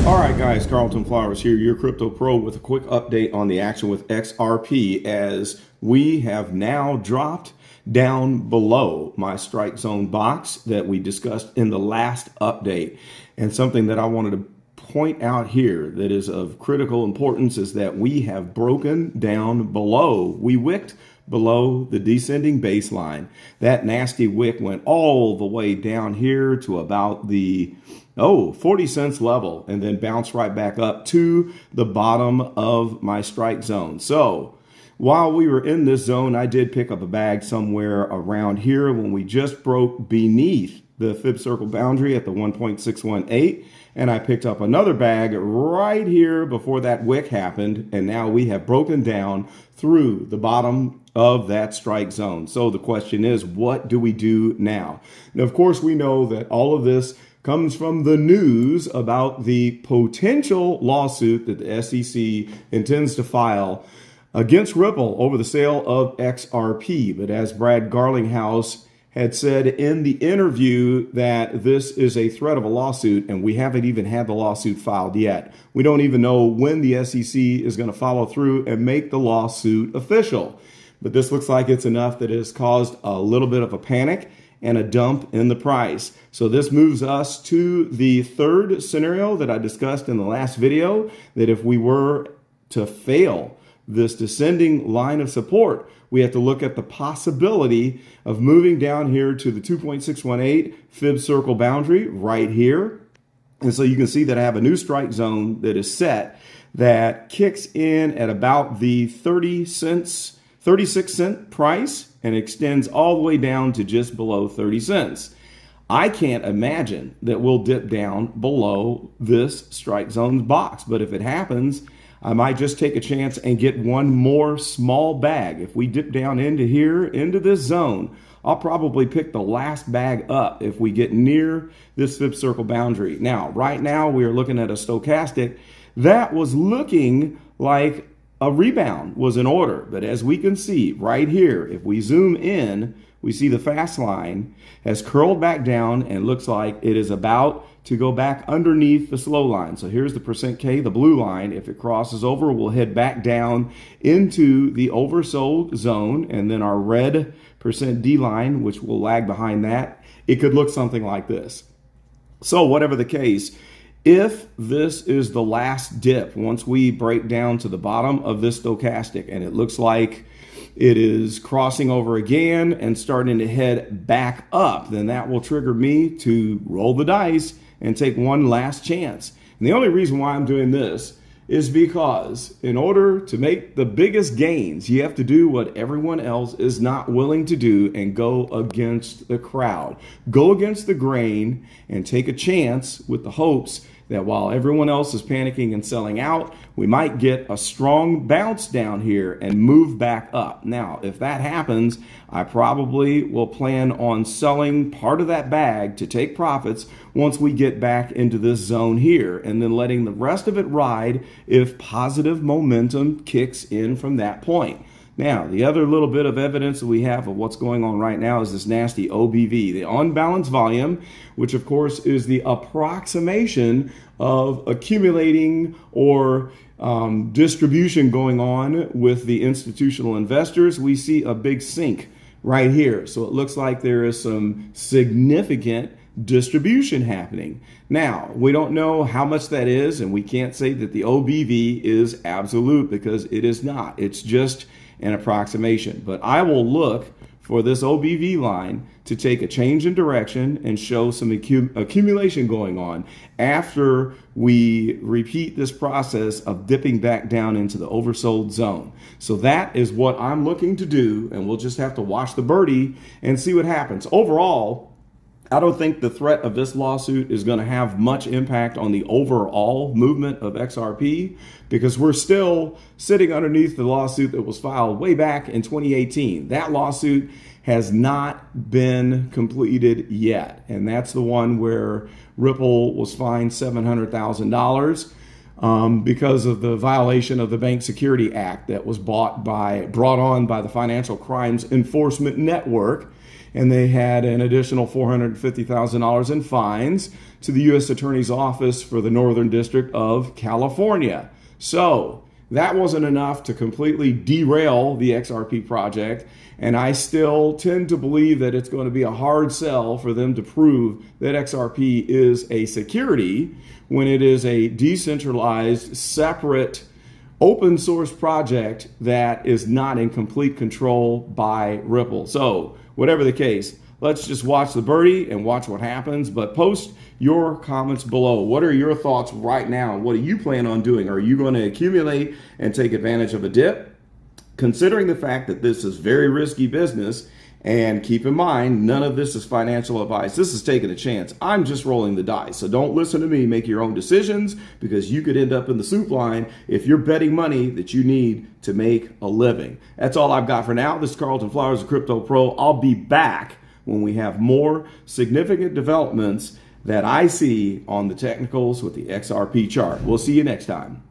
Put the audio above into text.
All right, guys, Carlton Flowers here, your crypto pro, with a quick update on the action with XRP, as we have now dropped down below my strike zone box that we discussed in the last update. And something that I wanted to point out here that is of critical importance is that we have broken down below. We wicked below the descending baseline. That nasty wick went all the way down here to about the 40 cents level, and then bounced right back up to the bottom of my strike zone. So while we were in this zone, I did pick up a bag somewhere around here when we just broke beneath the fib circle boundary at the 1.618. And I picked up another bag right here before that wick happened. And now we have broken down through the bottom of that strike zone. So the question is, what do we do now? Now, of course, we know that all of this comes from the news about the potential lawsuit that the SEC intends to file against Ripple over the sale of XRP. But as Brad Garlinghouse had said in the interview, that this is a threat of a lawsuit, and we haven't even had the lawsuit filed yet. We don't even know when the SEC is going to follow through and make the lawsuit official. But this looks like it's enough that it has caused a little bit of a panic and a dump in the price. So this moves us to the third scenario that I discussed in the last video, that if we were to fail this descending line of support, we have to look at the possibility of moving down here to the 2.618 fib circle boundary right here. And so you can see that I have a new strike zone that is set that kicks in at about the 36 cent price and extends all the way down to just below 30 cents. I can't imagine that we'll dip down below this strike zone box, but if it happens, I might just take a chance and get one more small bag. If we dip down into here, into this zone, I'll probably pick the last bag up if we get near this fib circle boundary. Now, right now, we are looking at a stochastic that was looking like a rebound was in order. But as we can see right here, if we zoom in, we see the fast line has curled back down and looks like it is about to go back underneath the slow line. So here's the %K, the blue line. If it crosses over, we'll head back down into the oversold zone, and then our red %D line, which will lag behind that, it could look something like this. So whatever the case, if this is the last dip, once we break down to the bottom of this stochastic and it looks like it is crossing over again and starting to head back up, then that will trigger me to roll the dice and take one last chance. And the only reason why I'm doing this is because in order to make the biggest gains, you have to do what everyone else is not willing to do and go against the crowd. Go against the grain and take a chance with the hopes that while everyone else is panicking and selling out, we might get a strong bounce down here and move back up. Now, if that happens, I probably will plan on selling part of that bag to take profits once we get back into this zone here, and then letting the rest of it ride if positive momentum kicks in from that point. Now, the other little bit of evidence that we have of what's going on right now is this nasty OBV, the unbalanced volume, which of course is the approximation of accumulating or distribution going on with the institutional investors. We see a big sink right here. So it looks like there is some significant distribution happening. Now, we don't know how much that is, and we can't say that the OBV is absolute because it is not. It's just an approximation. But I will look for this OBV line to take a change in direction and show some accumulation going on after we repeat this process of dipping back down into the oversold zone. So that is what I'm looking to do, and we'll just have to watch the birdie and see what happens. Overall, I don't think the threat of this lawsuit is going to have much impact on the overall movement of XRP, because we're still sitting underneath the lawsuit that was filed way back in 2018. That lawsuit has not been completed yet, and that's the one where Ripple was fined $700,000 because of the violation of the Bank Security Act that was brought on by the Financial Crimes Enforcement Network. And they had an additional $450,000 in fines to the U.S. Attorney's Office for the Northern District of California. So that wasn't enough to completely derail the XRP project. And I still tend to believe that it's going to be a hard sell for them to prove that XRP is a security when it is a decentralized, separate, open source project that is not in complete control by Ripple. So whatever the case, let's just watch the birdie and watch what happens. But post your comments below. What are your thoughts right now? What do you plan on doing? Are you going to accumulate and take advantage of a dip? Considering the fact that this is very risky business, and keep in mind, none of this is financial advice. This is taking a chance. I'm just rolling the dice. So don't listen to me. Make your own decisions, because you could end up in the soup line if you're betting money that you need to make a living. That's all I've got for now. This is Carlton Flowers, the Crypto Pro. I'll be back when we have more significant developments that I see on the technicals with the XRP chart. We'll see you next time.